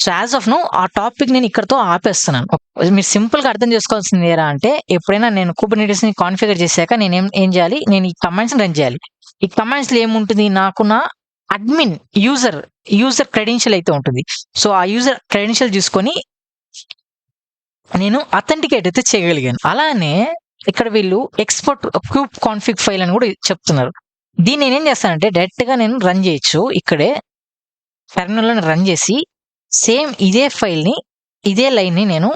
So as of no ఆ topic నేను ఇక్కడతో ఆపేస్తున్నాను. మీరు సింపుల్ గా అర్థం చేసుకోవాల్సింది ఏరా అంటే, ఎప్పుడైనా నేను కుబర్నెటిస్ ని కాన్ఫిగర్ చేశాక నేను ఏం చేయాలి, నేను ఈ కమాండ్స్ రన్ చేయాలి. ఈ కమాండ్స్ లో ఏముంటుంది, నాకు నా అడ్మిన్ యూజర్ క్రెడెన్షియల్ అయితే ఉంటుంది. సో ఆ యూజర్ క్రెడెన్షియల్ చూసుకొని నేను అథెంటికేట్ అయితే చేయగలిగాను. అలానే ఇక్కడ వీళ్ళు ఎక్స్పోర్ట్ క్యూబ్ కాన్ఫిగ్ ఫైల్ అని కూడా చెప్తున్నారు. దీన్ని నేనేం చేస్తానంటే డైరెక్ట్ గా నేను రన్ చేయొచ్చు. ఇక్కడే టెర్మినల్ లో రన్ చేసి సేమ్ ఇదే ఫైల్ ని, ఇదే లైన్ ని నేను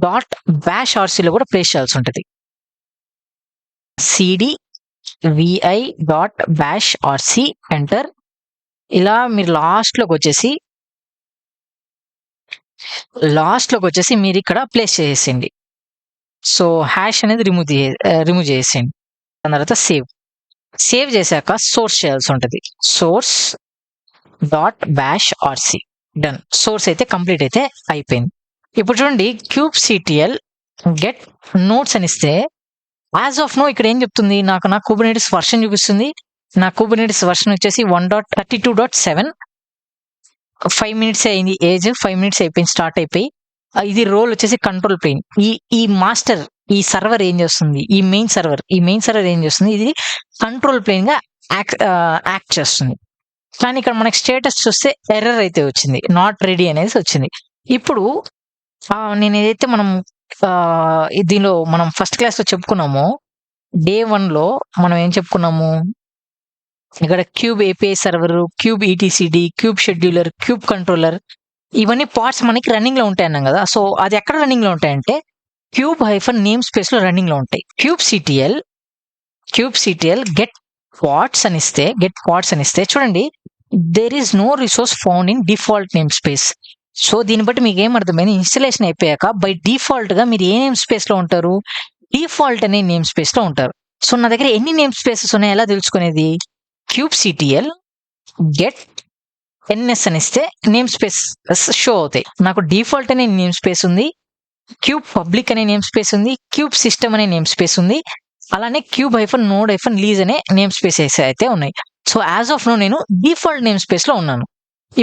డాట్ బ్యాష్ ఆర్సీలో కూడా ప్లేస్ చేయాల్సి ఉంటుంది. Cd vi dot bash rc enter. ఇలా మీరు లాస్ట్ లోకి వచ్చేసి మీరు ఇక్కడ ప్లేస్ చేసేయండి. సో హ్యాష్ అనేది రిమూవ్ చేసేయండి. దాని తర్వాత సేవ్ చేశాక సోర్స్ చేయాల్సి ఉంటుంది. Source dot bash RC done. Source అయితే కంప్లీట్ అయితే అయిపోయింది. ఇప్పుడు చూడండి క్యూబ్ సిటిఎల్ గెట్ నోట్స్ అని ఇస్తే యాజ్ ఆఫ్ నో ఇక్కడ ఏం చెప్తుంది, నాకు నా కుబర్నెటిస్ వర్షన్ చూపిస్తుంది. నా కుబర్నెటిస్ వర్షన్ వచ్చేసి 1.32.7. 5 minutes అయింది ఏజ్, 5 minutes అయిపోయింది స్టార్ట్ అయిపోయి. ఇది రోల్ వచ్చేసి కంట్రోల్ ప్లేన్. ఈ మాస్టర్ ఈ సర్వర్ ఏం చేస్తుంది, ఈ మెయిన్ సర్వర్ ఏం చేస్తుంది, ఇది కంట్రోల్ ప్లేన్ గా యాక్ట్ చేస్తుంది. కానీ ఇక్కడ మనకి స్టేటస్ చూస్తే ఎర్రర్ అయితే వచ్చింది, నాట్ రెడీ అనేది వచ్చింది. ఇప్పుడు నేను ఏదైతే దీనిలో మనం ఫస్ట్ క్లాస్ లో చెప్పుకున్నామో, డే 1 లో మనం ఏం చెప్పుకున్నాము, ఇక్కడ kube API server, kube ETCD, kube scheduler, kube controller, ఇవన్నీ పార్ట్స్ మనకి రన్నింగ్ లో ఉంటాయి అన్నాం కదా. సో అది ఎక్కడ రన్నింగ్ లో ఉంటాయంటే క్యూబ్ హైఫన్ నేమ్ స్పేస్ లో రన్నింగ్ లో ఉంటాయి. క్యూబ్ సిటిఎల్ గెట్ పార్ట్స్ అని ఇస్తే చూడండి, there is no resource found in default namespace. So దీన్ని బట్టి మీకు ఏం అర్థమైంది, ఇన్స్టలేషన్ అయిపోయాక బై డిఫాల్ట్ గా మీరు ఏ నేమ్ స్పేస్ లో ఉంటారు, డిఫాల్ట్ అనే నేమ్ స్పేస్ లో ఉంటారు. సో నా దగ్గర ఎన్ని నేమ్ స్పేసెస్ ఉన్నాయి ఎలా తెలుసుకునేది, క్యూబ్ సిటిఎల్ గెట్ ఎన్ఎస్ అని ఇస్తే నేమ్ స్పేస్ షో అవుతాయి. నాకు డిఫాల్ట్ అనే నేమ్ స్పేస్ ఉంది, క్యూబ్ పబ్లిక్ అనే నేమ్ స్పేస్ ఉంది, క్యూబ్ సిస్టమ్ అనే నేమ్ స్పేస్ ఉంది, అలానే cube hyphen node hyphen lease అనే నేమ్ స్పేసెస్ అయితే ఉన్నాయి. సో యాజ్ ఆఫ్ నో నేను డిఫాల్ట్ నేమ్ స్పేస్ లో ఉన్నాను.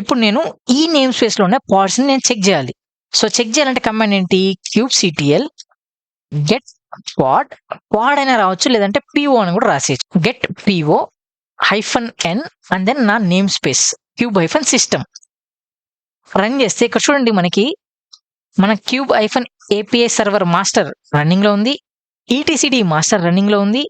ఇప్పుడు నేను ఈ నేమ్ స్పేస్ లో ఉన్న పార్ట్స్ ని నేను చెక్ చేయాలి. సో చెక్ చేయాలంటే కమాండ్ ఏంటి, క్యూబ్ సిటిఎల్ గెట్ పాడ్ అయినా రావచ్చు, లేదంటే పిఓ అని కూడా రాసేయచ్చు. Get PO hyphen N and then నా namespace kube hyphen system run చేస్తే ఇక్కడ చూడండి, మన kube hyphen API server master running లో ఉంది, ఈటీసీడీ మాస్టర్ రన్నింగ్ లో ఉంది,